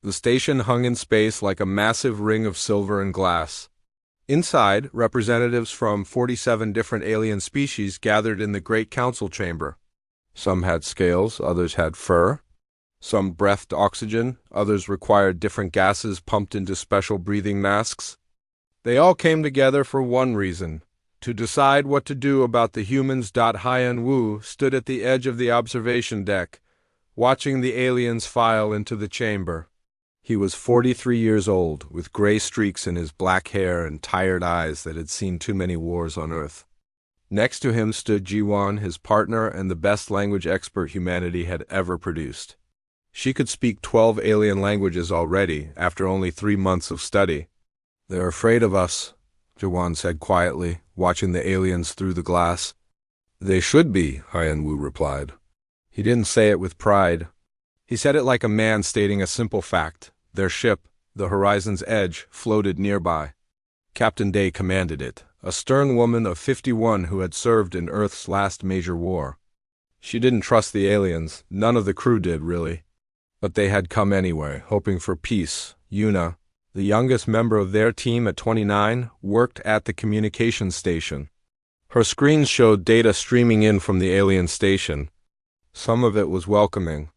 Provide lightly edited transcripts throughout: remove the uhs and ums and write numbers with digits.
The station hung in space like a massive ring of silver and glass. Inside, representatives from 47 different alien species gathered in the Great Council Chamber. Some had scales, others had fur. Some breathed oxygen, others required different gases pumped into special breathing masks. They all came together for one reason: to decide what to do about the humans. Hien Wu stood at the edge of the observation deck, watching the aliens file into the chamber. He was 43 years old, with gray streaks in his black hair and tired eyes that had seen too many wars on Earth. Next to him stood Jiwan, his partner and the best language expert humanity had ever produced. She could speak 12 alien languages already, after only 3 months of study. "They're afraid of us," Jiwan said quietly, watching the aliens through the glass. "They should be," Hien Wu replied. He didn't say it with pride. He said it like a man stating a simple fact. Their ship, the Horizon's Edge, floated nearby. Captain Day commanded it, a stern woman of 51 who had served in Earth's last major war. She didn't trust the aliens, none of the crew did, really. But they had come anyway, hoping for peace. Yuna, the youngest member of their team at 29, worked at the communications station. Her screens showed data streaming in from the alien station. Some of it was welcoming.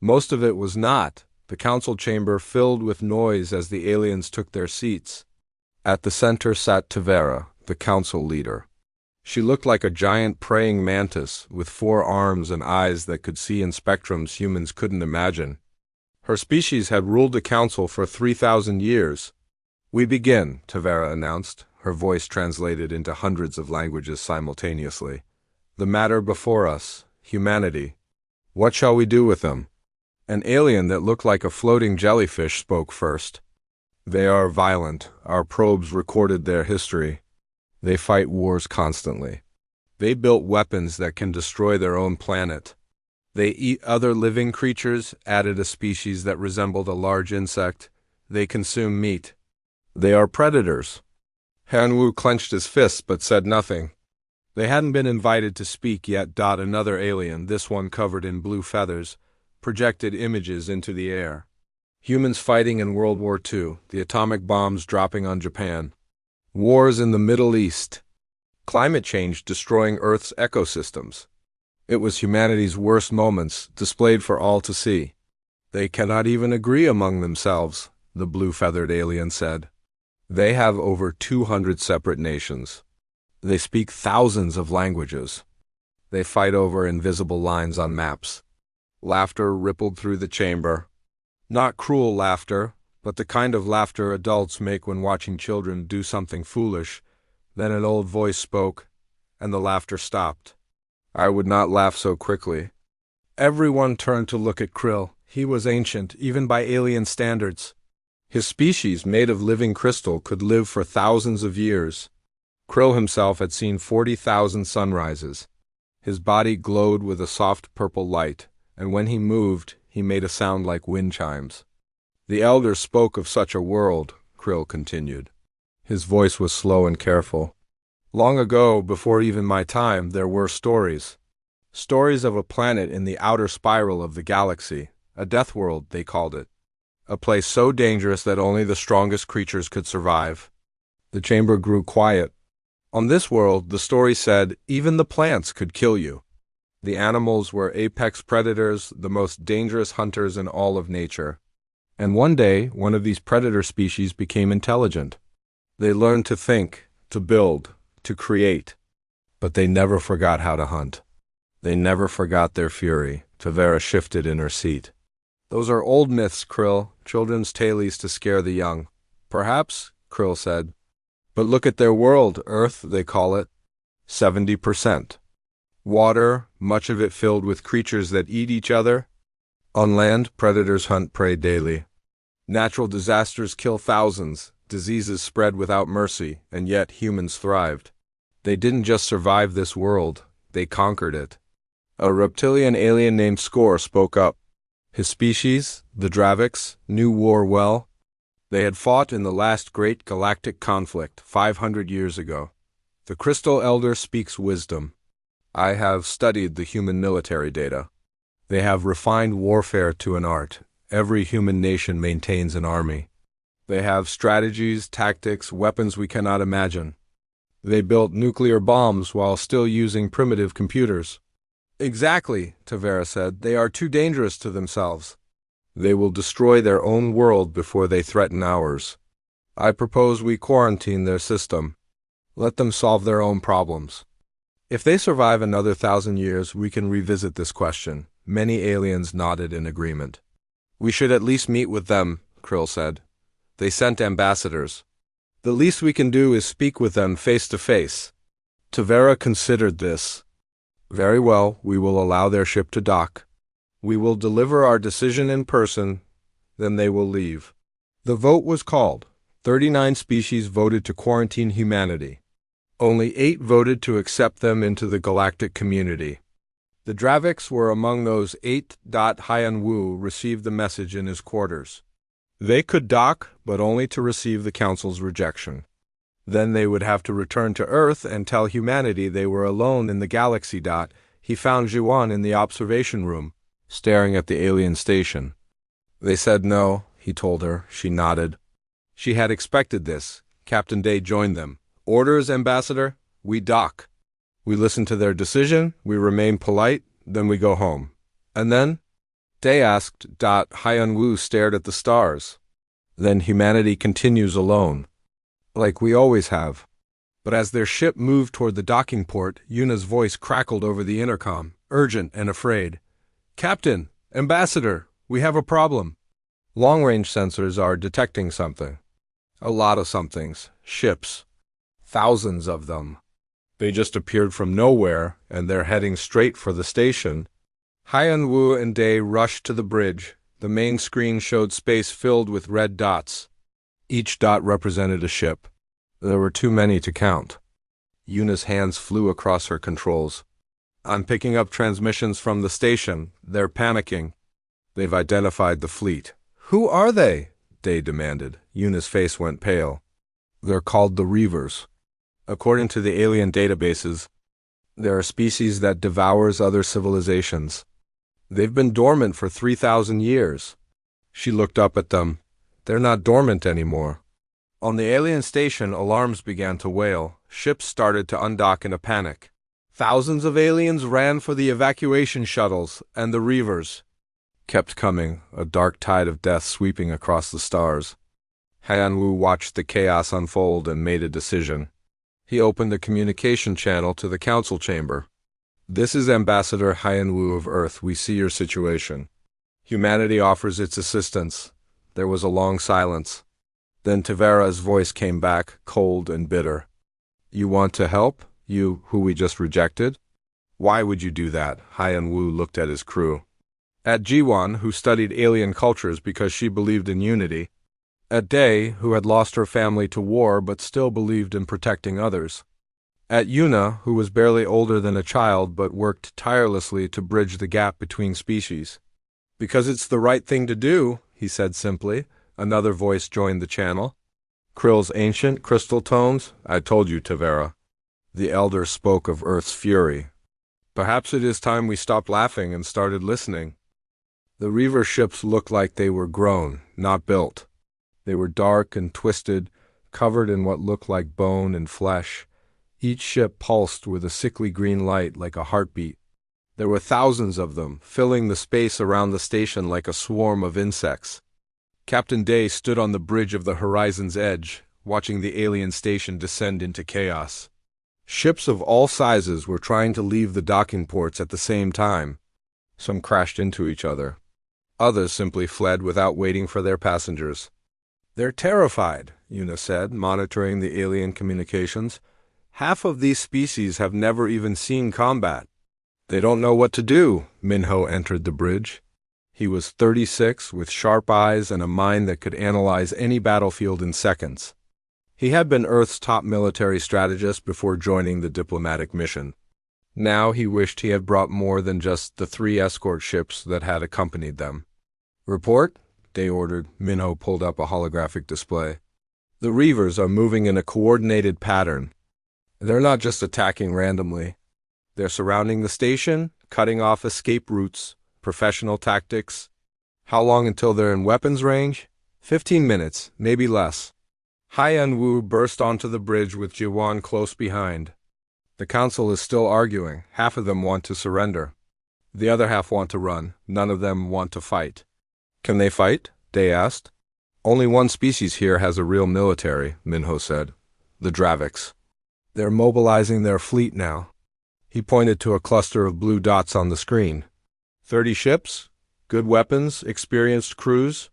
Most of it was not. The council chamber filled with noise as the aliens took their seats. At the center sat Tavera, the council leader. She looked like a giant praying mantis with 4 arms and eyes that could see in spectrums humans couldn't imagine. Her species had ruled the council for 3,000 years. "We begin," Tavera announced, her voice translated into hundreds of languages simultaneously. "The matter before us, humanity. What shall we do with them?" An alien that looked like a floating jellyfish spoke first. "They are violent. Our probes recorded their history. They fight wars constantly. They built weapons that can destroy their own planet. They eat other living creatures," added a species that resembled a large insect. "They consume meat. They are predators." Hanwu clenched his fists but said nothing. They hadn't been invited to speak yet. Another alien, this one covered in blue feathers, projected images into the air. Humans fighting in World War II, the atomic bombs dropping on Japan. Wars in the Middle East. Climate change destroying Earth's ecosystems. It was humanity's worst moments, displayed for all to see. "They cannot even agree among themselves," the blue-feathered alien said. "They have over 200 separate nations. They speak thousands of languages. They fight over invisible lines on maps." Laughter rippled through the chamber. Not cruel laughter, but the kind of laughter adults make when watching children do something foolish. Then an old voice spoke, and the laughter stopped. "I would not laugh so quickly." Everyone turned to look at Krill. He was ancient, even by alien standards. His species, made of living crystal, could live for thousands of years. Krill himself had seen 40,000 sunrises. His body glowed with a soft purple light, and when he moved, he made a sound like wind chimes. "The elders spoke of such a world," Krill continued. His voice was slow and careful. "Long ago, before even my time, there were stories. Stories of a planet in the outer spiral of the galaxy, a death world, they called it. A place so dangerous that only the strongest creatures could survive." The chamber grew quiet. "On this world," the story said, "even the plants could kill you. The animals were apex predators, the most dangerous hunters in all of nature. And one day, one of these predator species became intelligent. They learned to think, to build, to create. But they never forgot how to hunt. They never forgot their fury." Tavera shifted in her seat. "Those are old myths, Krill, children's tales to scare the young." "Perhaps," Krill said. "But look at their world, Earth, they call it. 70%. Water, much of it filled with creatures that eat each other. On land, predators hunt prey daily. Natural disasters kill thousands, diseases spread without mercy, and yet humans thrived. They didn't just survive this world, they conquered it." A reptilian alien named Score spoke up. His species, the Draviks, knew war well. They had fought in the last great galactic conflict 500 years ago. "The Crystal Elder speaks wisdom. I have studied the human military data. They have refined warfare to an art, Every human nation maintains an army. They have strategies, tactics, weapons we cannot imagine. They built nuclear bombs while still using primitive computers. Exactly, Tavera said. They are too dangerous to themselves. They will destroy their own world before they threaten ours. I propose we quarantine their system. Let them solve their own problems. If they survive another 1,000 years, we can revisit this question. Many aliens nodded in agreement. We should at least meet with them, Krill said. They sent ambassadors. The least we can do is speak with them face to face. Tavera considered this. Very well, we will allow their ship to dock. We will deliver our decision in person, then they will leave. The vote was called. 39 species voted to quarantine humanity. Only 8 voted to accept them into the galactic community. The Draviks were among those 8. Hyan Wu received the message in his quarters. They could dock, but only to receive the Council's rejection. Then they would have to return to Earth and tell humanity they were alone in the galaxy. He found Jiwan in the observation room, staring at the alien station. They said no, he told her. She nodded. She had expected this. Captain Day joined them. Orders, Ambassador? We dock. We listen to their decision, we remain polite, then we go home. And then? Day asked. Hyan Wu stared at the stars. Then humanity continues alone. Like we always have. But as their ship moved toward the docking port, Yuna's voice crackled over the intercom, urgent and afraid. Captain! Ambassador! We have a problem. Long-range sensors are detecting something. A lot of somethings. Ships. Thousands of them. They just appeared from nowhere, and they're heading straight for the station. Hyan Wu and Day rushed to the bridge. The main screen showed space filled with red dots. Each dot represented a ship. There were too many to count. Yuna's hands flew across her controls. I'm picking up transmissions from the station. They're panicking. They've identified the fleet. Who are they? Day demanded. Yuna's face went pale. They're called the Reavers. According to the alien databases, they're a species that devours other civilizations. They've been dormant for 3,000 years. She looked up at them. They're not dormant anymore. On the alien station, alarms began to wail. Ships started to undock in a panic. Thousands of aliens ran for the evacuation shuttles, and the Reavers kept coming, a dark tide of death sweeping across the stars. Hyan Wu watched the chaos unfold and made a decision. He opened a communication channel to the council chamber. This is Ambassador Hyan Wu of Earth. We see your situation. Humanity offers its assistance. There was a long silence. Then Tavera's voice came back, cold and bitter. You want to help? You, who we just rejected? Why would you do that? Hyan Wu looked at his crew. At Jiwan, who studied alien cultures because she believed in unity. At Day, who had lost her family to war but still believed in protecting others. At Yuna, who was barely older than a child but worked tirelessly to bridge the gap between species. Because it's the right thing to do, he said simply. Another voice joined the channel. Krill's ancient crystal tones. I told you, Tavera. The elder spoke of Earth's fury. Perhaps it is time we stopped laughing and started listening. The Reaver ships looked like they were grown, not built. They were dark and twisted, covered in what looked like bone and flesh. Each ship pulsed with a sickly green light like a heartbeat. There were thousands of them, filling the space around the station like a swarm of insects. Captain Day stood on the bridge of the horizon's edge, watching the alien station descend into chaos. Ships of all sizes were trying to leave the docking ports at the same time. Some crashed into each other. Others simply fled without waiting for their passengers. They're terrified, Yuna said, monitoring the alien communications. Half of these species have never even seen combat. They don't know what to do. Minho entered the bridge. He was 36, with sharp eyes and a mind that could analyze any battlefield in seconds. He had been Earth's top military strategist before joining the diplomatic mission. Now he wished he had brought more than just the 3 escort ships that had accompanied them. Report, Day ordered. Minho pulled up a holographic display. The Reavers are moving in a coordinated pattern. They're not just attacking randomly. They're surrounding the station, cutting off escape routes, professional tactics. How long until they're in weapons range? 15 minutes, maybe less. Haiyan Wu burst onto the bridge with Jiwan close behind. The council is still arguing. Half of them want to surrender. The other half want to run. None of them want to fight. Can they fight? Day asked. Only one species here has a real military, Minho said. The Draviks. They're mobilizing their fleet now. He pointed to a cluster of blue dots on the screen. 30 ships? Good weapons? Experienced crews?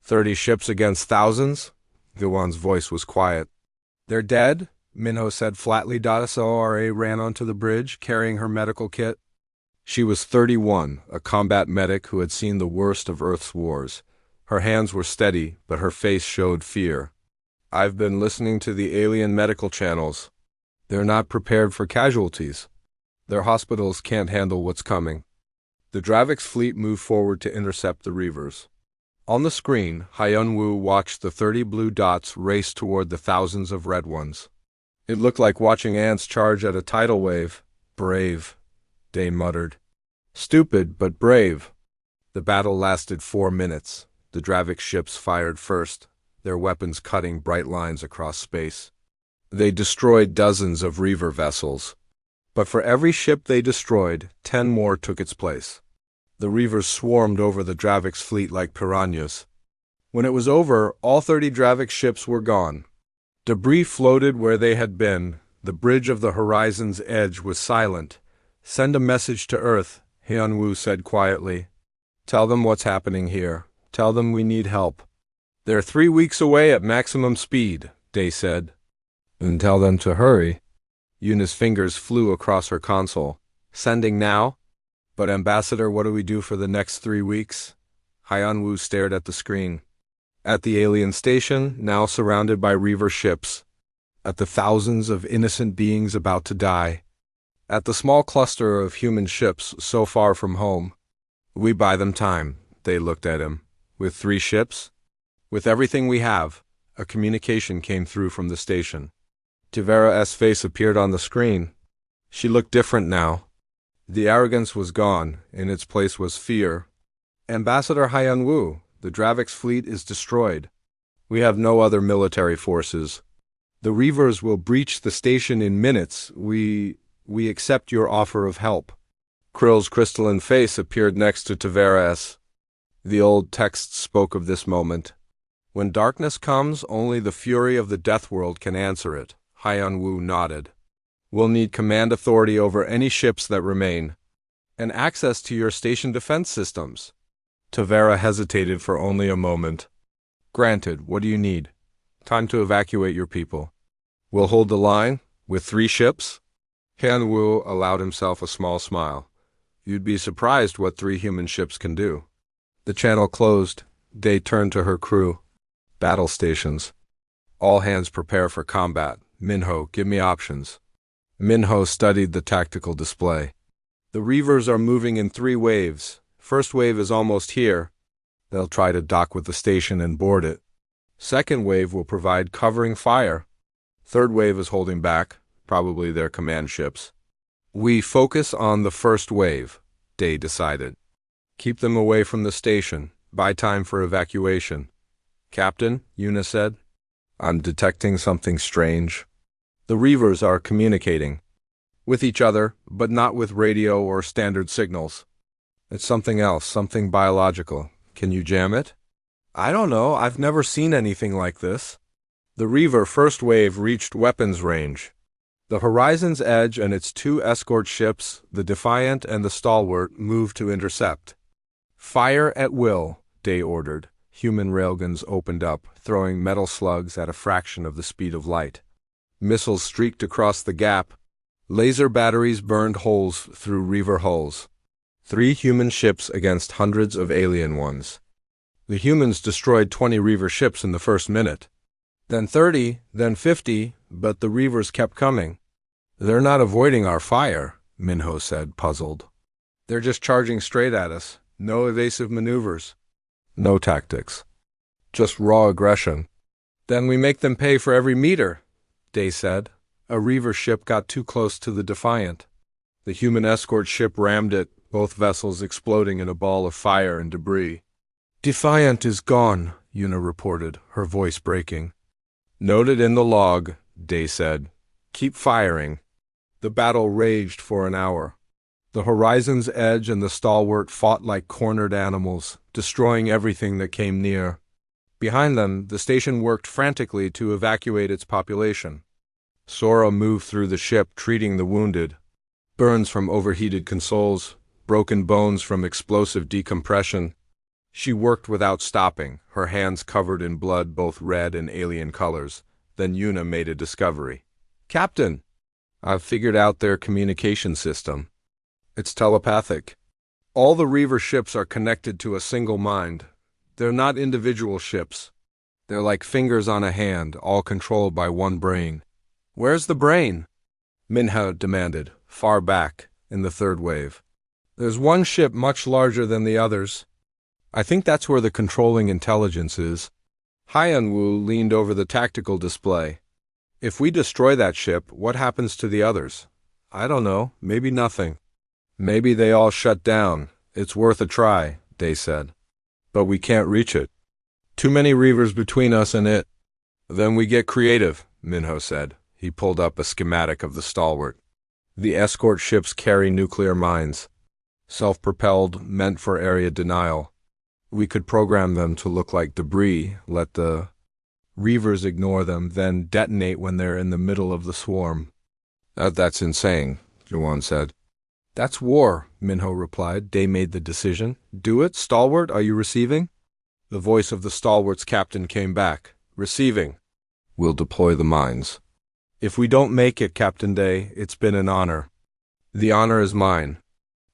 30 ships against thousands? Jiwan's voice was quiet. They're dead? Minho said flatly. Sora ran onto the bridge, carrying her medical kit. She was 31, a combat medic who had seen the worst of Earth's wars. Her hands were steady, but her face showed fear. I've been listening to the alien medical channels. They're not prepared for casualties. Their hospitals can't handle what's coming. The Dravik's fleet moved forward to intercept the Reavers. On the screen, Haiyan Wu watched the 30 blue dots race toward the thousands of red ones. It looked like watching ants charge at a tidal wave. Brave, Day muttered. Stupid, but brave. The battle lasted 4 minutes. The Dravik ships fired first, their weapons cutting bright lines across space. They destroyed dozens of Reaver vessels. But for every ship they destroyed, 10 more took its place. The Reavers swarmed over the Dravik's fleet like piranhas. When it was over, all 30 Dravik ships were gone. Debris floated where they had been. The bridge of the horizon's edge was silent. Send a message to Earth, Haiyan Wu said quietly. Tell them what's happening here. Tell them we need help. They're 3 weeks away at maximum speed, Day said. And tell them to hurry. Yuna's fingers flew across her console. Sending now? But Ambassador, what do we do for the next 3 weeks? Haiyan Wu stared at the screen. At the alien station, now surrounded by Reaver ships. At the thousands of innocent beings about to die. At the small cluster of human ships so far from home. We buy them time, They looked at him. With 3 ships? With everything we have. A communication came through from the station. Tavera's face appeared on the screen. She looked different now. The arrogance was gone. In its place was fear. Ambassador Haiyan Wu, the Dravik's fleet is destroyed. We have no other military forces. The Reavers will breach the station in minutes. We accept your offer of help. Krill's crystalline face appeared next to Tavera's. The old text spoke of this moment. When darkness comes, only the fury of the death world can answer it. Haiyan Wu nodded. We'll need command authority over any ships that remain, and access to your station defense systems. Tavera hesitated for only a moment. Granted, what do you need? Time to evacuate your people. We'll hold the line, with 3 ships? Haiyan Wu allowed himself a small smile. You'd be surprised what 3 human ships can do. The channel closed. Day turned to her crew. Battle stations. All hands prepare for combat. Minho, give me options. Minho studied the tactical display. The Reavers are moving in 3 waves. First wave is almost here. They'll try to dock with the station and board it. Second wave will provide covering fire. Third wave is holding back, probably their command ships. We focus on the first wave, Day decided. Keep them away from the station. Buy time for evacuation. Captain, Yuna said. I'm detecting something strange. The Reavers are communicating. With each other, but not with radio or standard signals. It's something else, something biological. Can you jam it? I don't know, I've never seen anything like this. The Reaver first wave reached weapons range. The Horizon's Edge and its 2 escort ships, the Defiant and the Stalwart, moved to intercept. Fire at will, Day ordered. Human railguns opened up, throwing metal slugs at a fraction of the speed of light. Missiles streaked across the gap. Laser batteries burned holes through Reaver hulls. 3 human ships against hundreds of alien ones. The humans destroyed 20 Reaver ships in the first minute. Then 30, then 50, but the Reavers kept coming. They're not avoiding our fire, Minho said, puzzled. They're just charging straight at us. No evasive maneuvers. No tactics. Just raw aggression. Then we make them pay for every meter, Day said. A Reaver ship got too close to the Defiant. The human escort ship rammed it, both vessels exploding in a ball of fire and debris. Defiant is gone, Una reported, her voice breaking. Noted in the log, Day said. Keep firing. The battle raged for an hour. The Horizon's Edge and the Stalwart fought like cornered animals, destroying everything that came near. Behind them, the station worked frantically to evacuate its population. Sora moved through the ship, treating the wounded. Burns from overheated consoles, broken bones from explosive decompression. She worked without stopping, her hands covered in blood, both red and alien colors. Then Una made a discovery. Captain! I've figured out their communication system. It's telepathic. All the Reaver ships are connected to a single mind. They're not individual ships. They're like fingers on a hand, all controlled by one brain. Where's the brain? Minho demanded, far back, in the third wave. There's one ship much larger than the others. I think that's where the controlling intelligence is. Hyanwu leaned over the tactical display. If we destroy that ship, what happens to the others? I don't know, maybe nothing. Maybe they all shut down. It's worth a try, Day said. But we can't reach it. Too many Reavers between us and it. Then we get creative, Minho said. He pulled up a schematic of the Stalwart. The escort ships carry nuclear mines. Self-propelled, meant for area denial. We could program them to look like debris, let the Reavers ignore them, then detonate when they're in the middle of the swarm. That's insane, Juwan said. That's war, Minho replied. Day made the decision. Do it, Stalwart, are you receiving? The voice of the Stalwart's captain came back. Receiving. We'll deploy the mines. If we don't make it, Captain Day, it's been an honor. The honor is mine.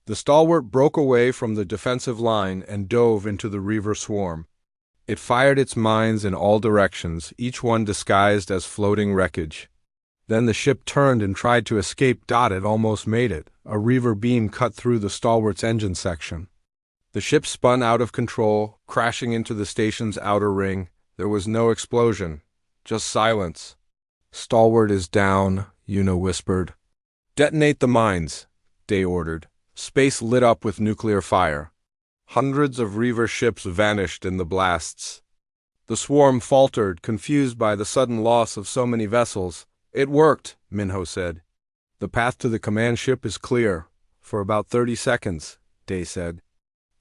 The Stalwart broke away from the defensive line and dove into the Reaver swarm. It fired its mines in all directions, each one disguised as floating wreckage. Then the ship turned and tried to escape. It almost made it. A Reaver beam cut through the Stalwart's engine section. The ship spun out of control, crashing into the station's outer ring. There was no explosion, just silence. Stalwart is down, Una whispered. Detonate the mines, Day ordered. Space lit up with nuclear fire. Hundreds of Reaver ships vanished in the blasts. The swarm faltered, confused by the sudden loss of so many vessels. It worked, Minho said. The path to the command ship is clear. For about 30 seconds, Day said.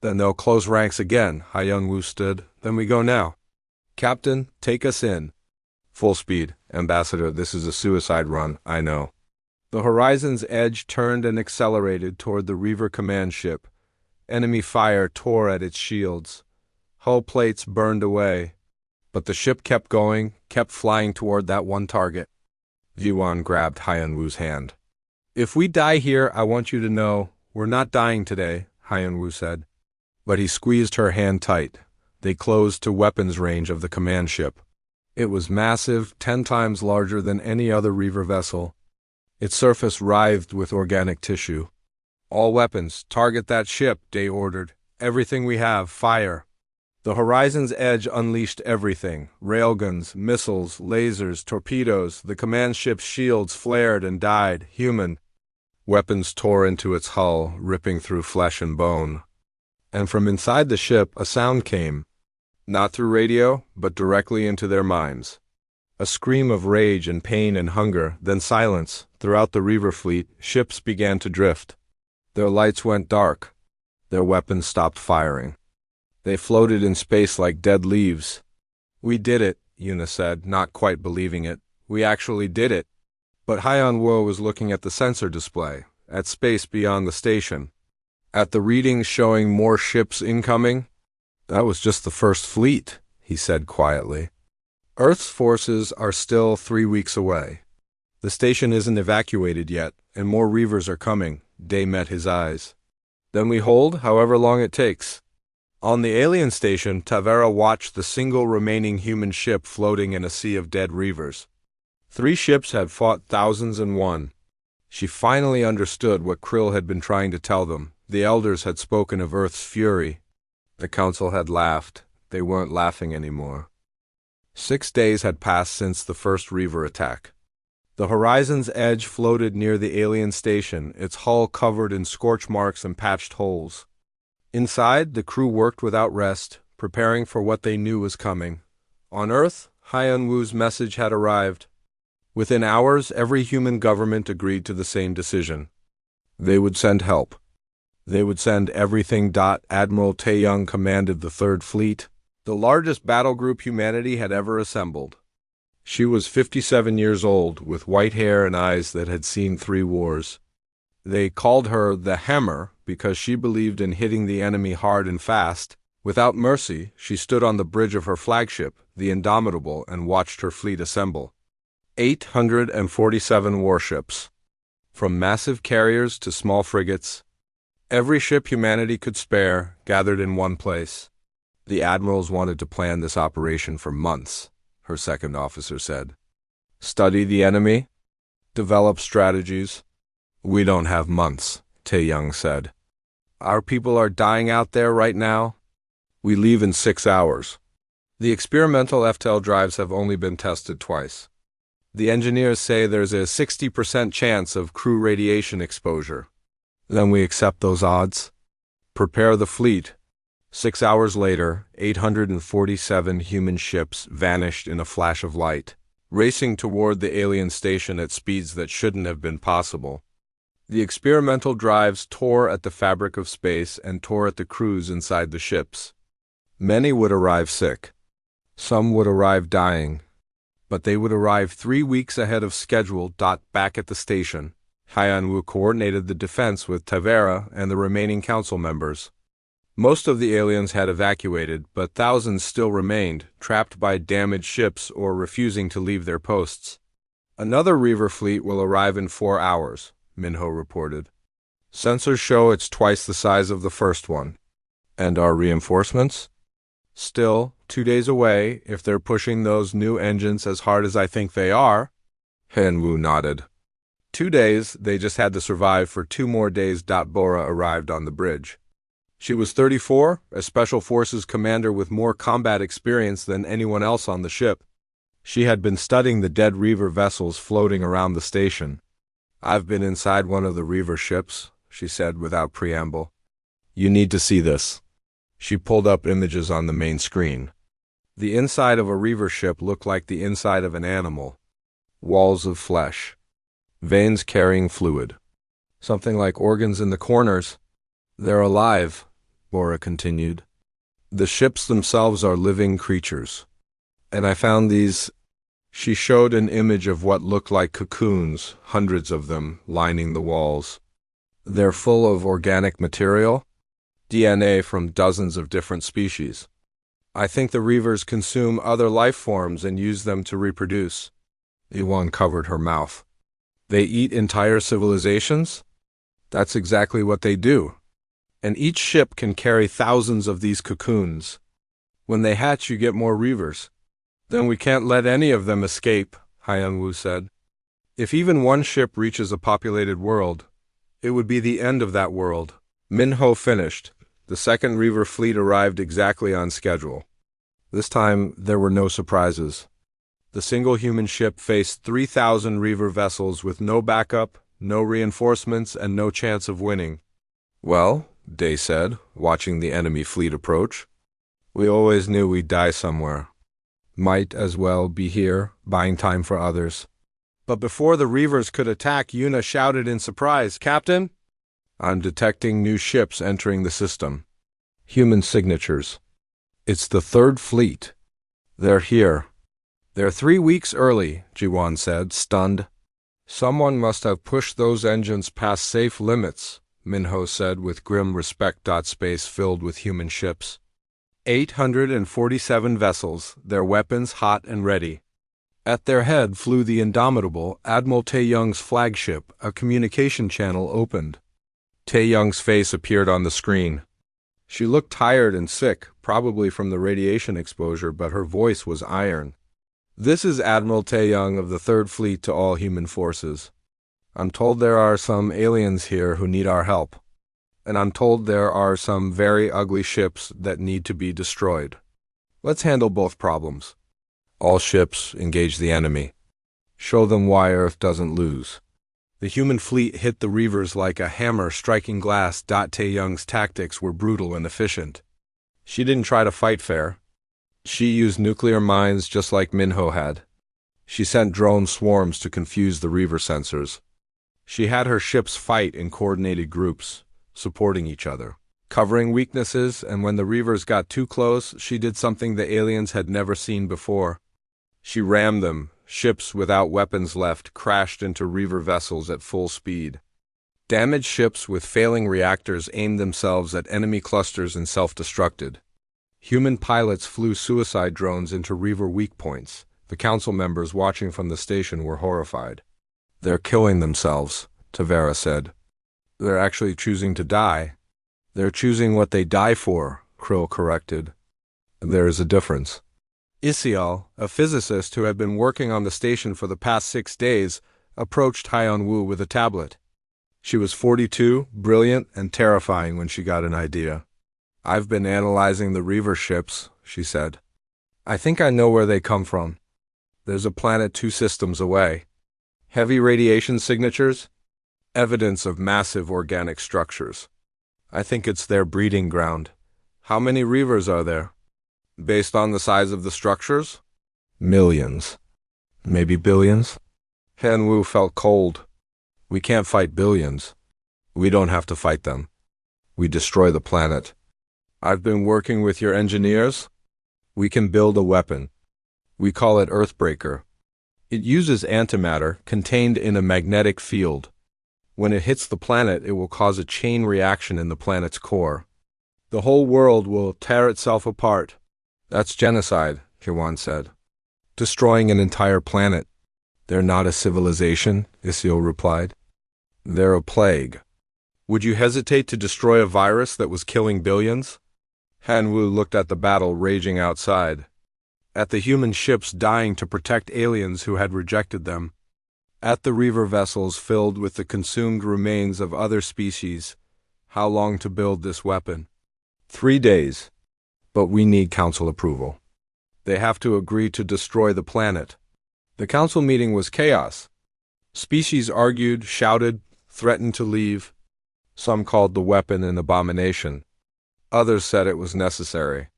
Then they'll close ranks again, Hyanwu stood. Then we go now. Captain, take us in. Full speed, Ambassador, this is a suicide run, I know. The Horizon's Edge turned and accelerated toward the Reaver command ship. Enemy fire tore at its shields. Hull plates burned away. But the ship kept going, kept flying toward that one target. Yuan grabbed Hyanwu's hand. If we die here, I want you to know, we're not dying today, Hyanwu said. But he squeezed her hand tight. They closed to weapons range of the command ship. It was massive, 10 times larger than any other Reaver vessel. Its surface writhed with organic tissue. All weapons, target that ship, Day ordered. Everything we have, fire. The Horizon's Edge unleashed everything. Railguns, missiles, lasers, torpedoes. The command ship's shields flared and died, human. Weapons tore into its hull, ripping through flesh and bone. And from inside the ship, a sound came. Not through radio, but directly into their minds. A scream of rage and pain and hunger, then silence. Throughout the Reaver fleet, ships began to drift. Their lights went dark. Their weapons stopped firing. They floated in space like dead leaves. We did it, Una said, not quite believing it. We actually did it. But Hyanwu was looking at the sensor display, at space beyond the station. At the readings showing more ships incoming. That was just the first fleet, he said quietly. Earth's forces are still 3 weeks away. The station isn't evacuated yet, and more Reavers are coming. Day met his eyes. Then we hold however long it takes. On the alien station, Tavera watched the single remaining human ship floating in a sea of dead Reavers. 3 ships had fought thousands and one. She finally understood what Krill had been trying to tell them. The elders had spoken of Earth's fury. The council had laughed. They weren't laughing anymore. 6 days had passed since the first Reaver attack. The Horizon's Edge floated near the alien station, its hull covered in scorch marks and patched holes. Inside, the crew worked without rest, preparing for what they knew was coming. On Earth, Hyun-woo's message had arrived. Within hours, every human government agreed to the same decision. They would send help. They would send everything. Admiral Tae-young commanded the Third Fleet, the largest battle group humanity had ever assembled. She was 57 years old, with white hair and eyes that had seen 3 wars. They called her the Hammer because she believed in hitting the enemy hard and fast. Without mercy, she stood on the bridge of her flagship, the Indomitable, and watched her fleet assemble. 847 warships. From massive carriers to small frigates, every ship humanity could spare gathered in one place. The admirals wanted to plan this operation for months, her second officer said. Study the enemy, develop strategies. We don't have months, Tae-young said. Our people are dying out there right now. We leave in 6 hours. The experimental FTL drives have only been tested twice. The engineers say there's a 60% chance of crew radiation exposure. Then we accept those odds. Prepare the fleet. 6 hours later, 847 human ships vanished in a flash of light, racing toward the alien station at speeds that shouldn't have been possible. The experimental drives tore at the fabric of space and tore at the crews inside the ships. Many would arrive sick. Some would arrive dying. But they would arrive 3 weeks ahead of schedule. Back at the station, Hyun-woo coordinated the defense with Tavera and the remaining council members. Most of the aliens had evacuated, but thousands still remained, trapped by damaged ships or refusing to leave their posts. Another Reaver fleet will arrive in 4 hours, Minho reported. Sensors show it's twice the size of the first one. And our reinforcements? Still, 2 days away, if they're pushing those new engines as hard as I think they are. Hyun-woo nodded. 2 days, they just had to survive for 2 more days. Bora arrived on the bridge. She was 34, a Special Forces commander with more combat experience than anyone else on the ship. She had been studying the dead Reaver vessels floating around the station. I've been inside one of the Reaver ships, she said without preamble. You need to see this. She pulled up images on the main screen. The inside of a Reaver ship looked like the inside of an animal. Walls of flesh. Veins carrying fluid. Something like organs in the corners. They're alive, Bora continued. The ships themselves are living creatures. And I found these. She showed an image of what looked like cocoons, hundreds of them, lining the walls. They're full of organic material, DNA from dozens of different species. I think the Reavers consume other life forms and use them to reproduce. Iwan covered her mouth. They eat entire civilizations? That's exactly what they do. And each ship can carry thousands of these cocoons. When they hatch, you get more Reavers. Then we can't let any of them escape, Hyun-woo said. If even one ship reaches a populated world, it would be the end of that world. Minho finished. The second Reaver fleet arrived exactly on schedule. This time, there were no surprises. The single human ship faced 3,000 Reaver vessels with no backup, no reinforcements, and no chance of winning. Well, Day said, watching the enemy fleet approach. We always knew we'd die somewhere. Might as well be here, buying time for others. But before the Reavers could attack, Yuna shouted in surprise, Captain? I'm detecting new ships entering the system. Human signatures. It's the Third Fleet. They're here. They're 3 weeks early, Jiwon said, stunned. Someone must have pushed those engines past safe limits, Minho said with grim respect. Space filled with human ships. 847 vessels, their weapons hot and ready. At their head flew the Indomitable, Admiral Tae-young's flagship. A communication channel opened. Tae-young's face appeared on the screen. She looked tired and sick, probably from the radiation exposure, but her voice was iron. This is Admiral Tae-young of the Third Fleet to all human forces. I'm told there are some aliens here who need our help. And I'm told there are some very ugly ships that need to be destroyed. Let's handle both problems. All ships engage the enemy. Show them why Earth doesn't lose. The human fleet hit the Reavers like a hammer striking glass. Tae-young's tactics were brutal and efficient. She didn't try to fight fair. She used nuclear mines just like Minho had. She sent drone swarms to confuse the Reaver sensors. She had her ships fight in coordinated groups, supporting each other, covering weaknesses, and when the Reavers got too close, she did something the aliens had never seen before. She rammed them. Ships without weapons left crashed into Reaver vessels at full speed. Damaged ships with failing reactors aimed themselves at enemy clusters and self-destructed. Human pilots flew suicide drones into Reaver weak points. The council members watching from the station were horrified. "They're killing themselves," Tavera said. "They're actually choosing to die." "They're choosing what they die for," Krill corrected. "There is a difference." Isial, a physicist who had been working on the station for the past 6 days, approached Hyun-woo with a tablet. She was 42, brilliant, and terrifying when she got an idea. "I've been analyzing the Reaver ships," she said. "I think I know where they come from. There's a planet 2 systems away. Heavy radiation signatures? Evidence of massive organic structures. I think it's their breeding ground. How many Reavers are there? Based on the size of the structures? Millions. Maybe billions?" Hyun-woo felt cold. "We can't fight billions. We don't have to fight them. We destroy the planet. I've been working with your engineers. We can build a weapon. We call it Earthbreaker. It uses antimatter contained in a magnetic field. When it hits the planet, it will cause a chain reaction in the planet's core. The whole world will tear itself apart." "That's genocide," Kiwan said. "Destroying an entire planet." "They're not a civilization," Isiel replied. "They're a plague. Would you hesitate to destroy a virus that was killing billions?" Han-woo looked at the battle raging outside, at the human ships dying to protect aliens who had rejected them, at the Reaver vessels filled with the consumed remains of other species. How long to build this weapon? 3 days. But we need council approval. They have to agree to destroy the planet. The council meeting was chaos. Species argued, shouted, threatened to leave. Some called the weapon an abomination. Others said it was necessary.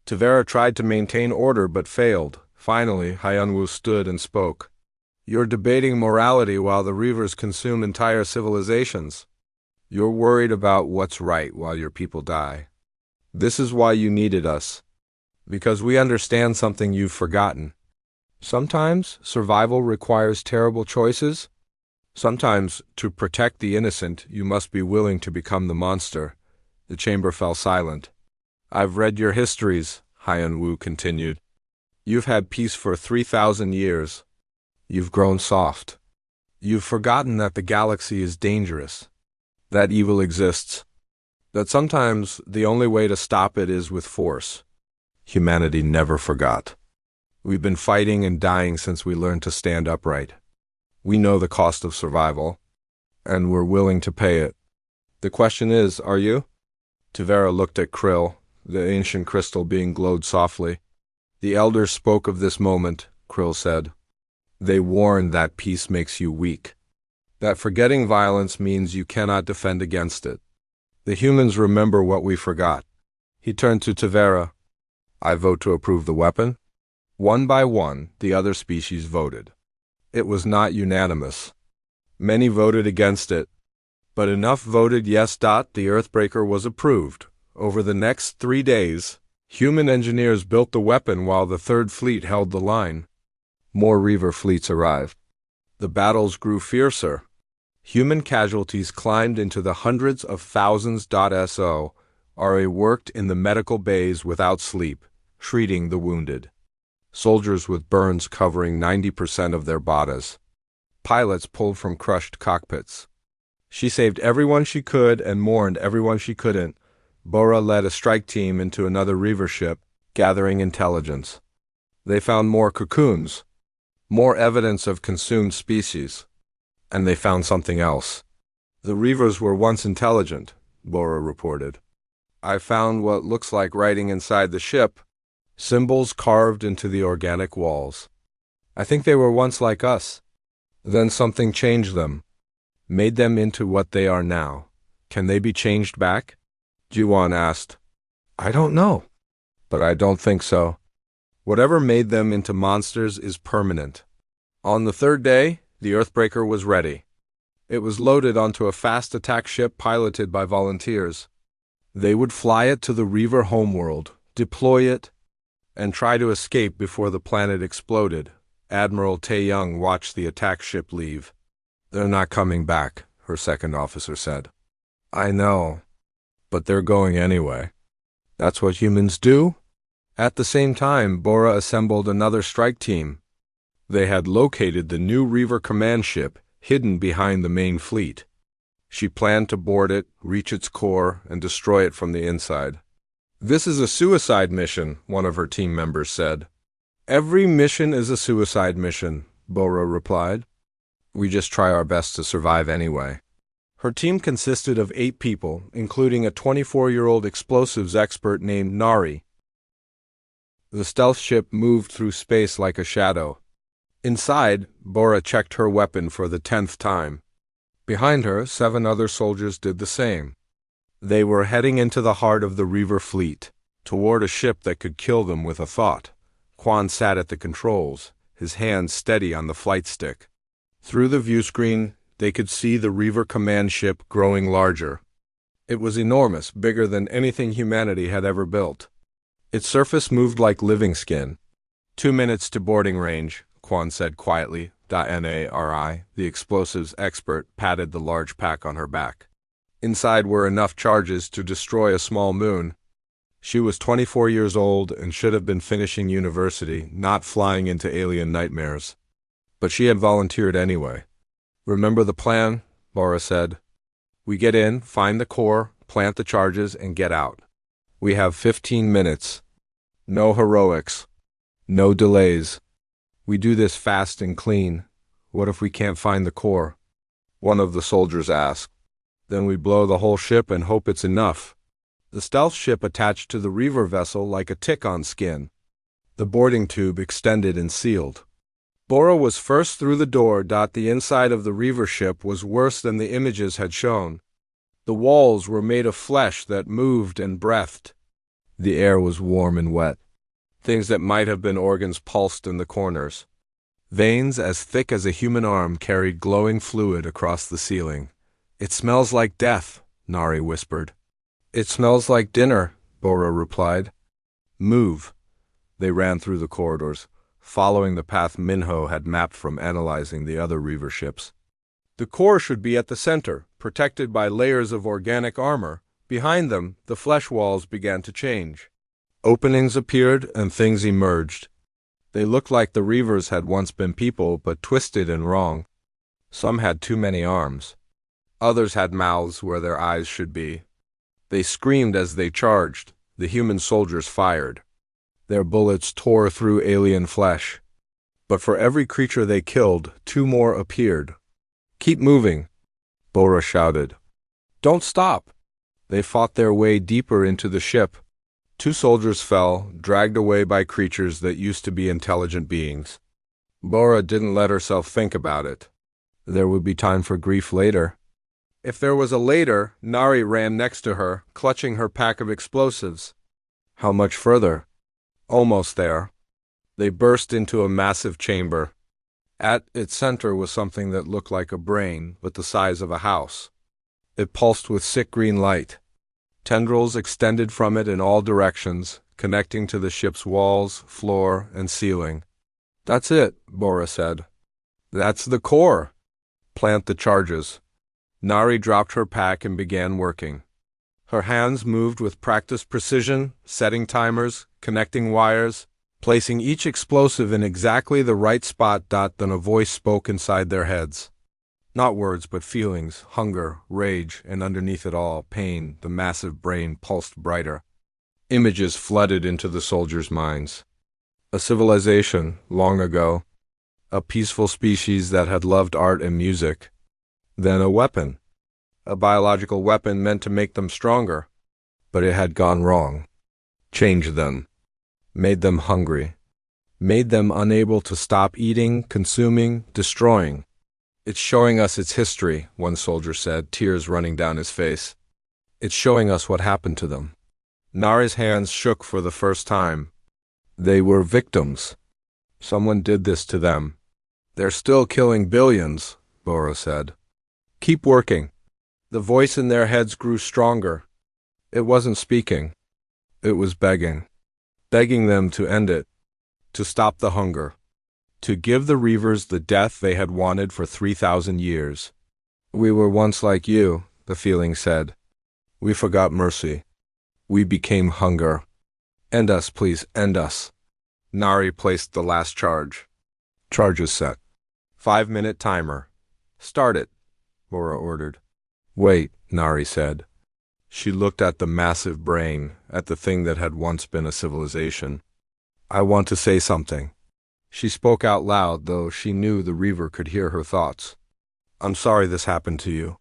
Tavera tried to maintain order but failed. Finally, Hyun-woo stood and spoke. "You're debating morality while the Reavers consume entire civilizations. You're worried about what's right while your people die. This is why you needed us. Because we understand something you've forgotten. Sometimes survival requires terrible choices. Sometimes, to protect the innocent, you must be willing to become the monster." The chamber fell silent. "I've read your histories," Hyun-woo continued. "You've had peace for 3,000 years. You've grown soft. You've forgotten that the galaxy is dangerous, that evil exists, that sometimes the only way to stop it is with force. Humanity never forgot. We've been fighting and dying since we learned to stand upright. We know the cost of survival, and we're willing to pay it. The question is, are you?" Tavera looked at Krill, the ancient crystal being glowed softly. "The elders spoke of this moment," Krill said. "They warned that peace makes you weak, that forgetting violence means you cannot defend against it. The humans remember what we forgot." He turned to Tavera. "I vote to approve the weapon." One by one, the other species voted. It was not unanimous. Many voted against it, but enough voted yes. The Earthbreaker was approved. Over the next 3 days, human engineers built the weapon while the Third Fleet held the line. More Reaver fleets arrived. The battles grew fiercer. Human casualties climbed into the hundreds of thousands. RA worked in the medical bays without sleep, treating the wounded. Soldiers with burns covering 90% of their bodies. Pilots pulled from crushed cockpits. She saved everyone she could and mourned everyone she couldn't. Bora led a strike team into another Reaver ship, gathering intelligence. They found more cocoons, more evidence of consumed species. And they found something else. "The Reavers were once intelligent," Bora reported. "I found what looks like writing inside the ship, symbols carved into the organic walls. I think they were once like us. Then something changed them, made them into what they are now. Can they be changed back?" Jiwon asked. "I don't know," but I don't think so. Whatever made them into monsters is permanent. On the third day, the Earthbreaker was ready. It was loaded onto a fast attack ship piloted by volunteers. They would fly it to the Reaver homeworld, deploy it, and try to escape before the planet exploded. Admiral Tae-young watched the attack ship leave. "They're not coming back," her second officer said. "I know, but they're going anyway. That's what humans do." At the same time, Bora assembled another strike team. They had located the new Reaver command ship, hidden behind the main fleet. She planned to board it, reach its core, and destroy it from the inside. "This is a suicide mission," one of her team members said. "Every mission is a suicide mission," Bora replied. "We just try our best to survive anyway." Her team consisted of 8 people, including a 24-year-old explosives expert named Nari. The stealth ship moved through space like a shadow. Inside, Bora checked her weapon for the 10th time. Behind her, 7 other soldiers did the same. They were heading into the heart of the Reaver fleet, toward a ship that could kill them with a thought. Quan sat at the controls, his hands steady on the flight stick. Through the viewscreen, they could see the Reaver command ship growing larger. It was enormous, bigger than anything humanity had ever built. Its surface moved like living skin. 2 minutes to boarding range, Quan said quietly. Nari, the explosives expert, patted the large pack on her back. Inside were enough charges to destroy a small moon. She was 24 years old and should have been finishing university, not flying into alien nightmares. But she had volunteered anyway. "Remember the plan?" Bora said. "We get in, find the core, plant the charges, and get out. We have 15 minutes. No heroics. No delays. We do this fast and clean. What if we can't find the core?" one of the soldiers asked. "Then we blow the whole ship and hope it's enough." The stealth ship attached to the Reaver vessel like a tick on skin. The boarding tube extended and sealed. Bora was first through the door. The inside of the Reaver ship was worse than the images had shown. The walls were made of flesh that moved and breathed. The air was warm and wet. Things that might have been organs pulsed in the corners. Veins as thick as a human arm carried glowing fluid across the ceiling. "It smells like death," Nari whispered. "It smells like dinner," Bora replied. "Move." They ran through the corridors, following the path Minho had mapped from analyzing the other Reaver ships. The core should be at the center, protected by layers of organic armor. Behind them, the flesh walls began to change. Openings appeared and things emerged. They looked like the Reavers had once been people, but twisted and wrong. Some had too many arms. Others had mouths where their eyes should be. They screamed as they charged. The human soldiers fired. Their bullets tore through alien flesh. But for every creature they killed, 2 more appeared. "Keep moving," Bora shouted. "Don't stop." They fought their way deeper into the ship. 2 soldiers fell, dragged away by creatures that used to be intelligent beings. Bora didn't let herself think about it. There would be time for grief later. If there was a later, Nari ran next to her, clutching her pack of explosives. How much further? Almost there. They burst into a massive chamber. At its center was something that looked like a brain, but the size of a house. It pulsed with sick green light. Tendrils extended from it in all directions, connecting to the ship's walls, floor, and ceiling. "That's it," Bora said. "That's the core. Plant the charges." Nari dropped her pack and began working. Her hands moved with practiced precision, setting timers, connecting wires, placing each explosive in exactly the right spot. Then a voice spoke inside their heads. Not words, but feelings, hunger, rage, and underneath it all, pain. The massive brain pulsed brighter. Images flooded into the soldiers' minds. A civilization, long ago. A peaceful species that had loved art and music. Then a weapon. A biological weapon meant to make them stronger. But it had gone wrong. Changed them. Made them hungry. Made them unable to stop eating, consuming, destroying. "It's showing us its history," one soldier said, tears running down his face. "It's showing us what happened to them." Nari's hands shook for the first time. They were victims. Someone did this to them. They're still killing billions, Bora said. Keep working. The voice in their heads grew stronger. It wasn't speaking. It was begging. Begging them to end it. To stop the hunger. To give the Reavers the death they had wanted for 3,000 years. We were once like you, the feeling said. We forgot mercy. We became hunger. End us, please, end us. Nari placed the last charge. Charge is set. 5-minute timer. Start it, Bora ordered. Wait, Nari said. She looked at the massive brain, at the thing that had once been a civilization. I want to say something. She spoke out loud, though she knew the Reaver could hear her thoughts. I'm sorry this happened to you.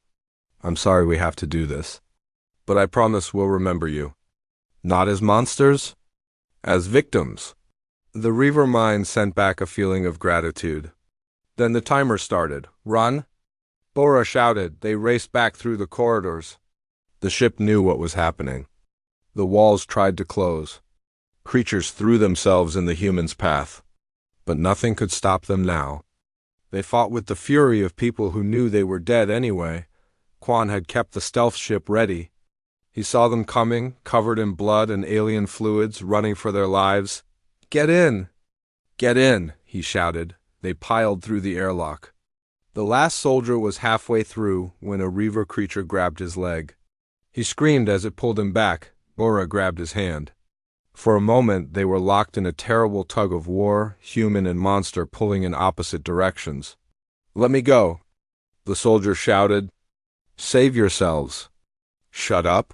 I'm sorry we have to do this. But I promise we'll remember you. Not as monsters, as victims. The Reaver mind sent back a feeling of gratitude. Then the timer started. Run! Bora shouted. They raced back through the corridors. The ship knew what was happening. The walls tried to close. Creatures threw themselves in the humans' path. But nothing could stop them now. They fought with the fury of people who knew they were dead anyway. Quan had kept the stealth ship ready. He saw them coming, covered in blood and alien fluids, running for their lives. Get in! Get in, he shouted. They piled through the airlock. The last soldier was halfway through when a Reaver creature grabbed his leg. He screamed as it pulled him back. Bora grabbed his hand. For a moment, they were locked in a terrible tug of war, human and monster pulling in opposite directions. Let me go, the soldier shouted. Save yourselves. Shut up.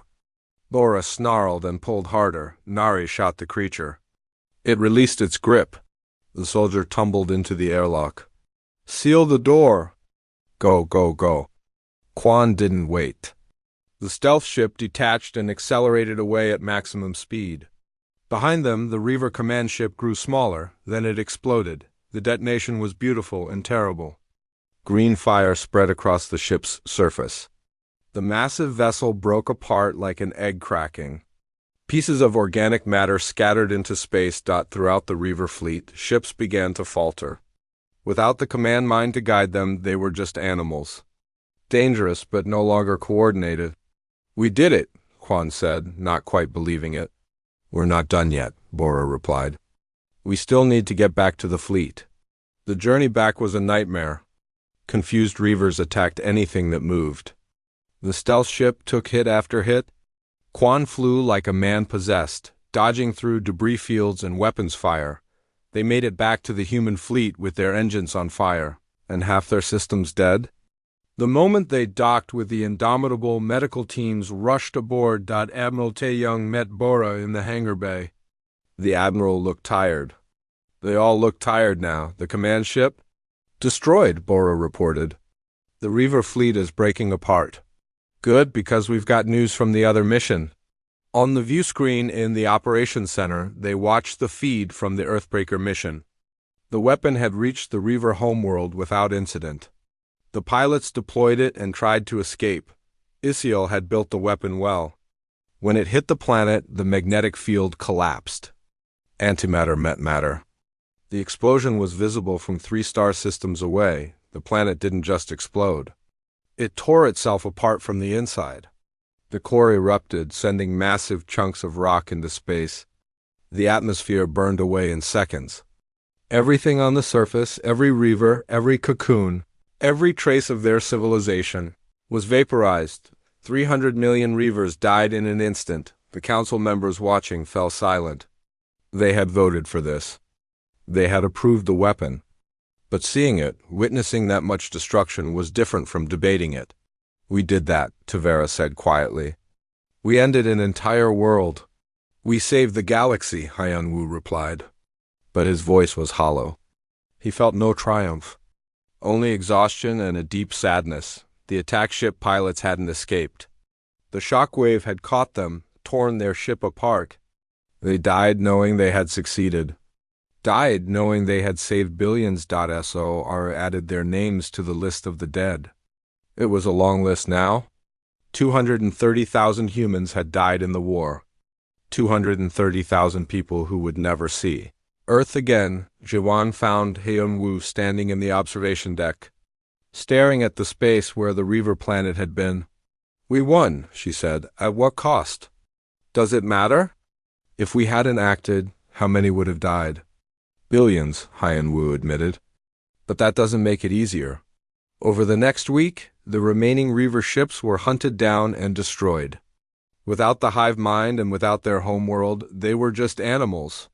Bora snarled and pulled harder. Nari shot the creature. It released its grip. The soldier tumbled into the airlock. Seal the door. Go, go, go. Quan didn't wait. The stealth ship detached and accelerated away at maximum speed. Behind them, the Reaver command ship grew smaller, then it exploded. The detonation was beautiful and terrible. Green fire spread across the ship's surface. The massive vessel broke apart like an egg cracking. Pieces of organic matter scattered into space throughout the Reaver fleet. Ships began to falter. Without the command mind to guide them, they were just animals. Dangerous, but no longer coordinated. We did it, Quan said, not quite believing it. We're not done yet, Bora replied. We still need to get back to the fleet. The journey back was a nightmare. Confused Reavers attacked anything that moved. The stealth ship took hit after hit. Quan flew like a man possessed, dodging through debris fields and weapons fire. They made it back to the human fleet with their engines on fire, and half their systems dead. The moment they docked with the indomitable medical teams rushed aboard. Admiral Taeyong met Bora in the hangar bay. The admiral looked tired. They all looked tired now. The command ship? Destroyed, Bora reported. The Reaver fleet is breaking apart. Good, because we've got news from the other mission. On the view screen in the operations center, they watched the feed from the Earthbreaker mission. The weapon had reached the Reaver homeworld without incident. The pilots deployed it and tried to escape. Isiel had built the weapon well. When it hit the planet, the magnetic field collapsed. Antimatter met matter. The explosion was visible from 3 star systems away. The planet didn't just explode. It tore itself apart from the inside. The core erupted, sending massive chunks of rock into space. The atmosphere burned away in seconds. Everything on the surface, every Reaver, every cocoon, every trace of their civilization, was vaporized. 300 million Reavers died in an instant. The council members watching fell silent. They had voted for this. They had approved the weapon. But seeing it, witnessing that much destruction, was different from debating it. We did that, Tavera said quietly. We ended an entire world. We saved the galaxy, Hyun-woo replied. But his voice was hollow. He felt no triumph. Only exhaustion and a deep sadness. The attack ship pilots hadn't escaped. The shockwave had caught them, torn their ship apart. They died knowing they had succeeded. Died knowing they had saved billions. SOR added their names to the list of the dead. It was a long list now. 230,000 humans had died in the war. 230,000 people who would never see Earth again. Jiwan found Hyun-woo standing in the observation deck, staring at the space where the Reaver planet had been. "We won," she said. "At what cost? Does it matter? If we hadn't acted, how many would have died?" "Billions," Hyun-woo admitted. "But that doesn't make it easier." Over the next week, the remaining Reaver ships were hunted down and destroyed. Without the hive mind and without their homeworld, they were just animals.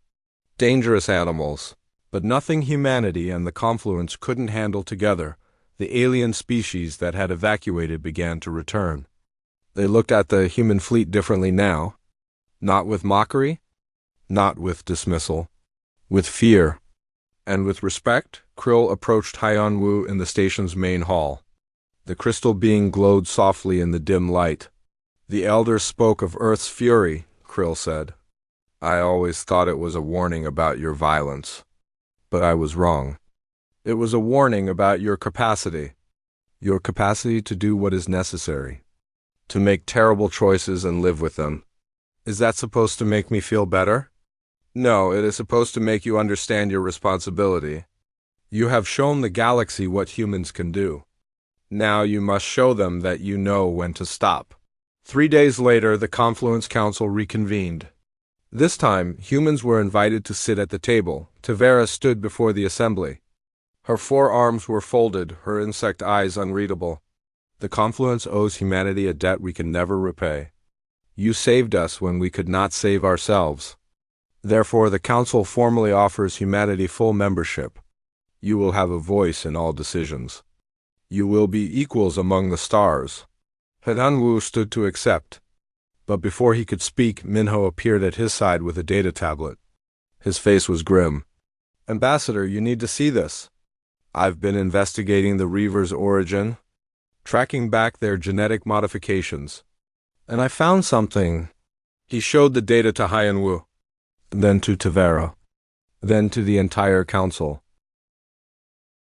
Dangerous animals, but nothing humanity and the confluence couldn't handle together. The alien species that had evacuated began to return. They looked at the human fleet differently now. Not with mockery, not with dismissal, with fear. And with respect, Krill approached Hyun-woo in the station's main hall. The crystal being glowed softly in the dim light. "The Elder spoke of Earth's fury," Krill said. "I always thought it was a warning about your violence. But I was wrong. It was a warning about your capacity to do what is necessary, to make terrible choices and live with them." "Is that supposed to make me feel better?" "No, it is supposed to make you understand your responsibility. You have shown the galaxy what humans can do. Now you must show them that you know when to stop." 3 days later, the Confluence Council reconvened. This time, humans were invited to sit at the table. Tavera stood before the assembly. Her forearms were folded, her insect eyes unreadable. "The Confluence owes humanity a debt we can never repay. You saved us when we could not save ourselves. Therefore, the Council formally offers humanity full membership. You will have a voice in all decisions. You will be equals among the stars." Hyun-woo stood to accept. But before he could speak, Minho appeared at his side with a data tablet. His face was grim. "Ambassador, you need to see this. I've been investigating the Reaver's origin, tracking back their genetic modifications. And I found something." He showed the data to Hyun-woo, then to Tavera, then to the entire council.